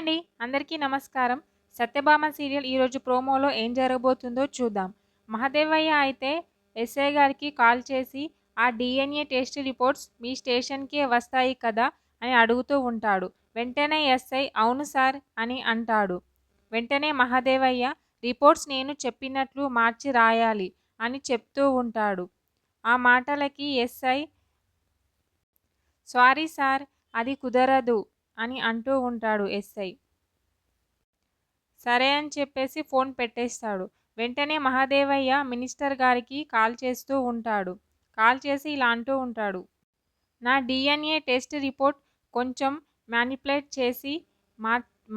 అండి. అందరికీ నమస్కారం. 'సత్యభామ' సీరియల్ ఈరోజు ప్రోమోలో ఏం జరగబోతుందో చూద్దాం. మహదేవయ్య అయితే ఎస్ఐ గారికి కాల్ చేసి ఆ డీఎన్ఏ టెస్ట్ రిపోర్ట్స్ మీ స్టేషన్‌కే వస్తాయి కదా అని అడుగుతూ ఉంటాడు. వెంటనే ఎస్ఐ అవును సార్ అని అంటాడు. వెంటనే మహదేవయ్య రిపోర్ట్స్ నేను చెప్పినట్లు మార్చి రాయాలి అని చెప్తూ ఉంటాడు. ఆ మాటలకి ఎస్ఐ సారీ సార్ అది కుదరదు అని అంటూ ఉంటాడు ఎస్ఐ. సరే అని చెప్పేసి ఫోన్ పెట్టేస్తాడు. వెంటనే మహదేవయ్య మినిస్టర్ గారికి కాల్ చేస్తూ ఉంటాడు. కాల్ చేసి ఇలా అంటూ ఉంటాడు. నా డీఎన్ఏ టెస్ట్ రిపోర్ట్ కొంచెం మ్యానిపులేట్ చేసి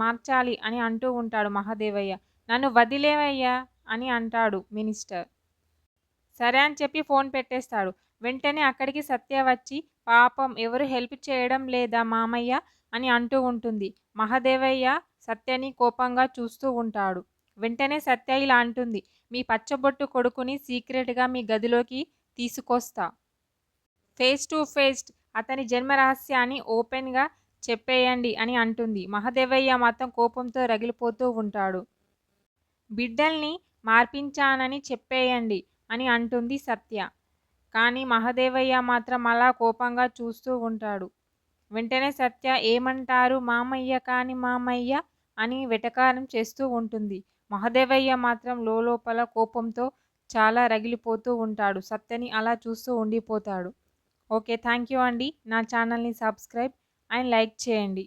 మార్చాలి అని అంటూ ఉంటాడు మహదేవయ్య. నన్ను వదిలేవయ్యా అని అంటాడు మినిస్టర్. సరే అని చెప్పి ఫోన్ పెట్టేస్తాడు. వెంటనే అక్కడికి సత్య వచ్చి పాపం ఎవరు హెల్ప్ చేయడం లేదా మామయ్య అని అంటూ ఉంటుంది. మహదేవయ్య సత్యని కోపంగా చూస్తూ ఉంటాడు. వెంటనే సత్య ఇలా అంటుంది. మీ పచ్చబొట్టు కొడుకుని సీక్రెట్గా మీ గదిలోకి తీసుకొస్తా. ఫేస్ టు ఫేస్ అతని జన్మ రహస్యాన్ని ఓపెన్గా చెప్పేయండి అని అంటుంది. మహదేవయ్య మాత్రం కోపంతో రగిలిపోతూ ఉంటాడు. బిడ్డల్ని మార్పించానని చెప్పేయండి అని అంటుంది సత్య. కానీ మహదేవయ్య మాత్రం అలా కోపంగా చూస్తూ ఉంటాడు. వెంటనే సత్య ఏమంటారు మామయ్య కాని మామయ్య అని వెటకారం చేస్తూ ఉంటుంది. మహదేవయ్య మాత్రం లోపల కోపంతో చాలా రగిలిపోతూ ఉంటాడు. సత్యని అలా చూస్తూ ఉండిపోతాడు. ఓకే, థ్యాంక్ యూ అండి. నా ఛానల్ని సబ్స్క్రైబ్ అండ్ లైక్ చేయండి.